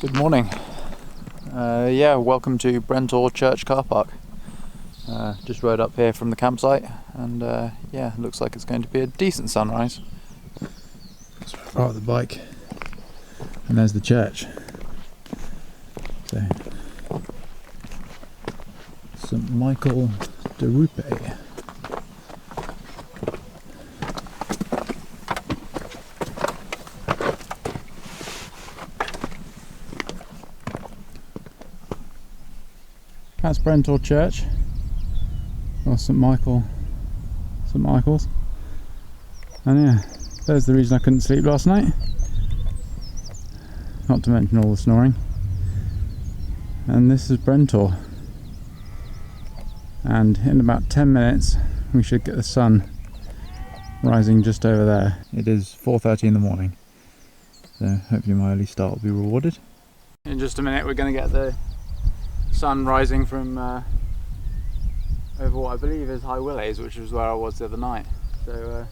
Good morning. Welcome to Brentor Church car park. Just rode up here from the campsite, and looks like it's going to be a decent sunrise. Let's park the bike, and there's the church. So, St Michael de Rupe. That's Brentor Church, or St Michael's, and yeah, there's the reason I couldn't sleep last night, not to mention all the snoring. And this is Brentor, and in about 10 minutes we should get the sun rising just over there. It is 4:30 in the morning, so hopefully my early start will be rewarded. In just a minute we're going to get the sun rising from over what I believe is High Willys, which was where I was the other night. So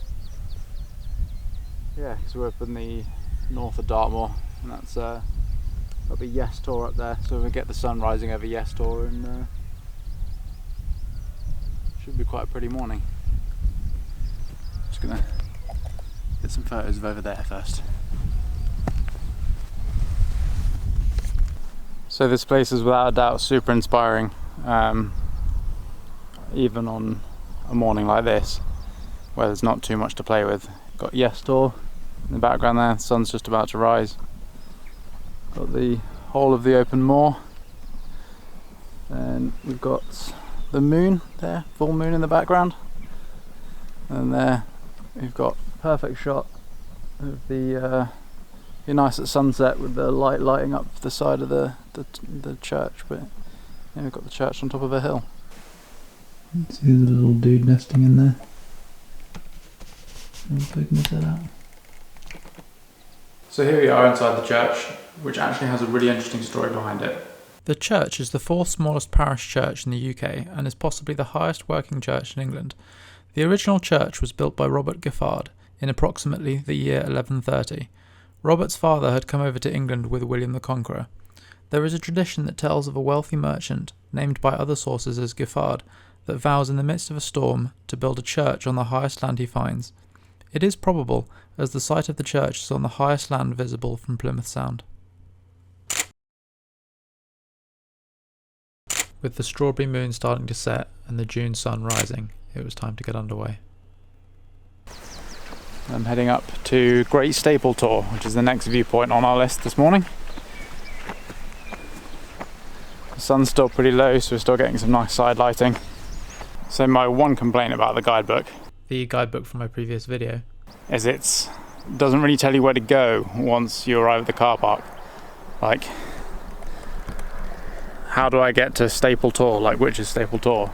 because we're up in the north of Dartmoor, and that's got the Haytor up there, so we'll get the sun rising over Haytor, and should be quite a pretty morning. Just gonna get some photos of over there first. So this place is without a doubt super inspiring, even on a morning like this, where there's not too much to play with. Got Haytor in the background there, the sun's just about to rise. Got the whole of the open moor, and we've got the moon there, full moon in the background, and there we've got a perfect shot of the be nice at sunset with the light lighting up the side of the church, but yeah, we've got the church on top of a hill. See the little dude nesting in there. Poking his head out. So here we are inside the church, which actually has a really interesting story behind it. The church is the fourth smallest parish church in the UK and is possibly the highest working church in England. The original church was built by Robert Giffard in approximately the year 1130. Robert's father had come over to England with William the Conqueror. There is a tradition that tells of a wealthy merchant, named by other sources as Giffard, that vows in the midst of a storm to build a church on the highest land he finds. It is probable, as the site of the church is on the highest land visible from Plymouth Sound. With the strawberry moon starting to set and the June sun rising, it was time to get underway. I'm heading up to Great Staple Tor, which is the next viewpoint on our list this morning. The sun's still pretty low, so we're still getting some nice side lighting. So my one complaint about the guidebook, from my previous video, is it doesn't really tell you where to go once you arrive at the car park. Like, how do I get to Staple Tor? Like, which is Staple Tor?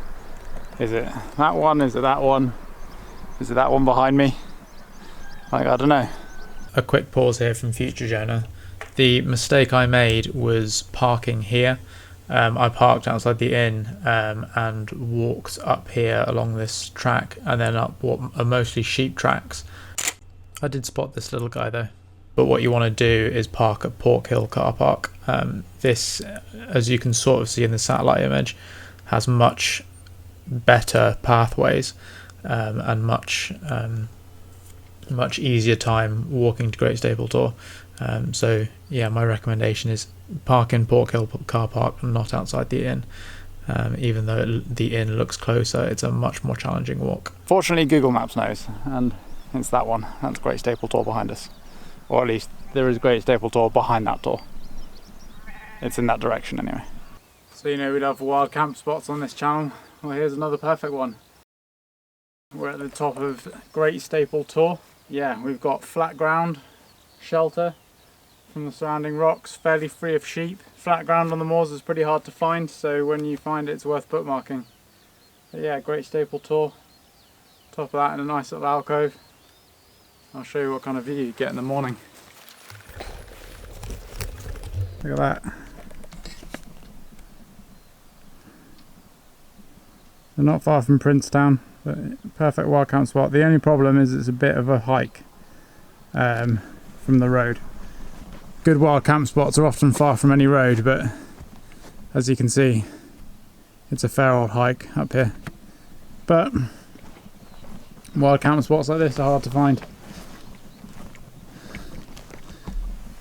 Is it that one? Is it that one? Is it that one behind me? Like, I don't know. A quick pause here from future Jonah. The mistake I made was parking here. I parked outside the inn and walked up here along this track and then up what are mostly sheep tracks. I did spot this little guy though. But what you want to do is park at Pork Hill car park. This, as you can sort of see in the satellite image, has much better pathways and much easier time walking to Great Staple Tor. So yeah, my recommendation is park in Pork Hill car park and not outside the inn. Even though the inn looks closer, it's a much more challenging walk. Fortunately Google Maps knows, and it's that one. That's Great Staple Tor behind us. Or at least there is Great Staple Tor behind that tor. It's in that direction anyway. So you know we love wild camp spots on this channel. Well, here's another perfect one. We're at the top of Great Staple Tor. Yeah, we've got flat ground, shelter from the surrounding rocks, fairly free of sheep. Flat ground on the moors is pretty hard to find, so when you find it, it's worth bookmarking. But yeah, Great Staple Tor. Top of that in a nice little alcove. I'll show you what kind of view you get in the morning. Look at that. They're not far from Princetown, but perfect wild camp spot. The only problem is it's a bit of a hike from the road. Good wild camp spots are often far from any road, but as you can see, it's a fair old hike up here. But wild camp spots like this are hard to find.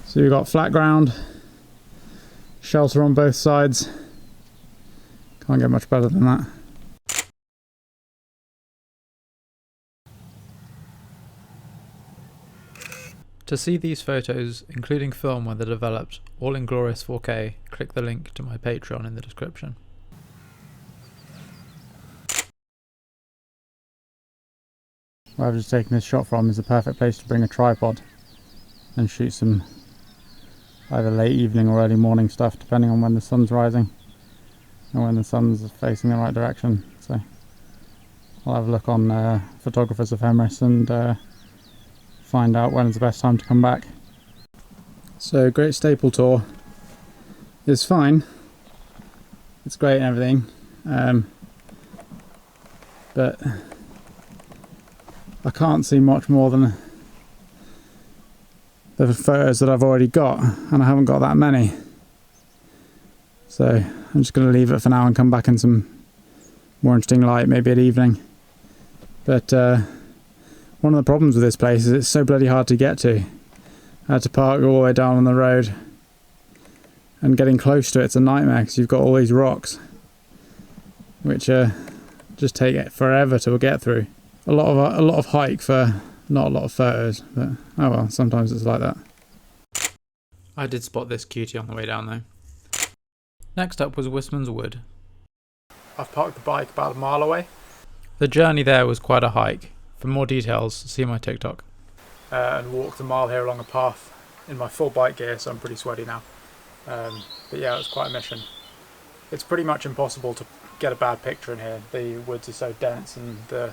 So you've got flat ground, shelter on both sides. Can't get much better than that. To see these photos, including film where they're developed, all in glorious 4K, click the link to my Patreon in the description. Where I've just taken this shot from is the perfect place to bring a tripod and shoot some either late evening or early morning stuff, depending on when the sun's rising and when the sun's facing the right direction. So I'll have a look on Photographers Ephemeris and find out when's the best time to come back. So Great Staple Tor is fine, it's great and everything, but I can't see much more than the photos that I've already got, and I haven't got that many, so I'm just going to leave it for now and come back in some more interesting light, maybe at evening. But one of the problems with this place is it's so bloody hard to get to. I had to park all the way down on the road, and getting close to it's a nightmare because you've got all these rocks which just take it forever to get through. A lot of hike for not a lot of photos, but oh well, sometimes it's like that. I did spot this cutie on the way down though. Next up was Wistman's Wood. I've parked the bike about a mile away. The journey there was quite a hike. For more details, see my TikTok. And walked a mile here along a path in my full bike gear, so I'm pretty sweaty now. But yeah, it was quite a mission. It's pretty much impossible to get a bad picture in here. The woods are so dense and the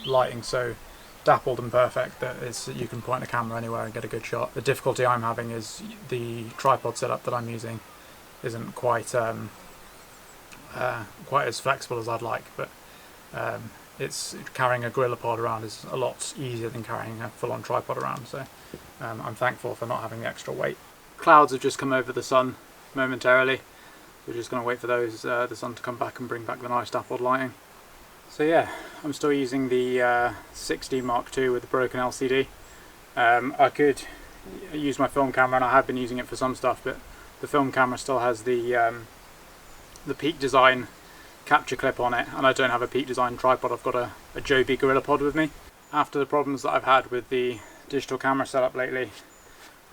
lighting so dappled and perfect that you can point a camera anywhere and get a good shot. The difficulty I'm having is the tripod setup that I'm using isn't quite as flexible as I'd like, but it's carrying a gorilla pod around is a lot easier than carrying a full-on tripod around, so I'm thankful for not having the extra weight. Clouds have just come over the sun momentarily. We're just going to wait for the sun to come back and bring back the nice dappled lighting. So yeah, I'm still using the 6D Mark II with the broken LCD. I could use my film camera, and I have been using it for some stuff, but the film camera still has the Peak Design capture clip on it, and I don't have a Peak Design tripod. I've got a Joby Gorilla Pod with me. After the problems that I've had with the digital camera setup lately,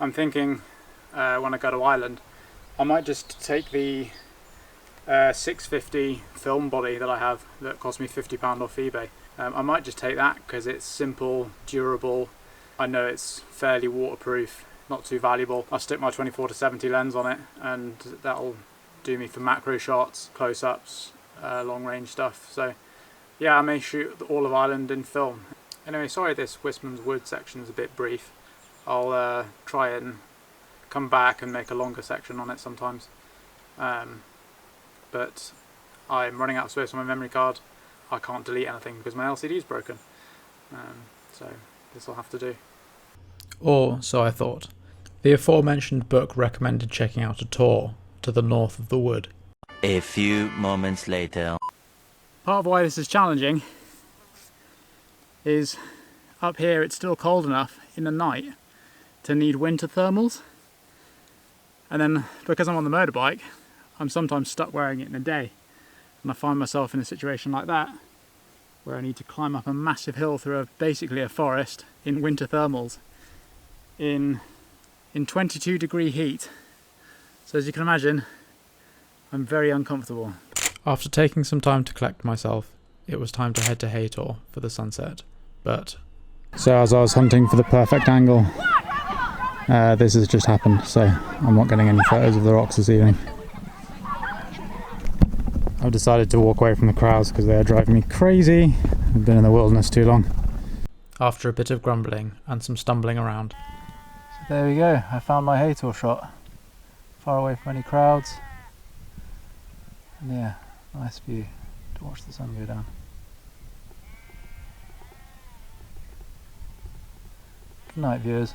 I'm thinking when I go to Ireland, I might just take the 650 film body that I have that cost me £50 off eBay. I might just take that because it's simple, durable. I know it's fairly waterproof, not too valuable. I'll stick my 24-70 lens on it, and that'll do me for macro shots, close-ups, long range stuff. So yeah, I may shoot all of Ireland in film. Anyway, sorry this Wistman's Wood section is a bit brief. I'll try and come back and make a longer section on it sometimes. But I'm running out of space on my memory card. I can't delete anything because my LCD is broken. So this will have to do. Or so I thought. The aforementioned book recommended checking out a tour to the north of the wood. A few moments later. Part of why this is challenging is up here it's still cold enough in the night to need winter thermals. And then because I'm on the motorbike, I'm sometimes stuck wearing it in the day. And I find myself in a situation like that, where I need to climb up a massive hill through basically a forest in winter thermals in 22 degree heat. So as you can imagine, I'm very uncomfortable. After taking some time to collect myself, it was time to head to Haytor for the sunset. But so as I was hunting for the perfect angle, this has just happened, so I'm not getting any photos of the rocks this evening. I've decided to walk away from the crowds because they are driving me crazy. I've been in the wilderness too long. After a bit of grumbling and some stumbling around. So there we go, I found my Haytor shot. Far away from any crowds. And yeah, nice view to watch the sun go down. Good night, viewers.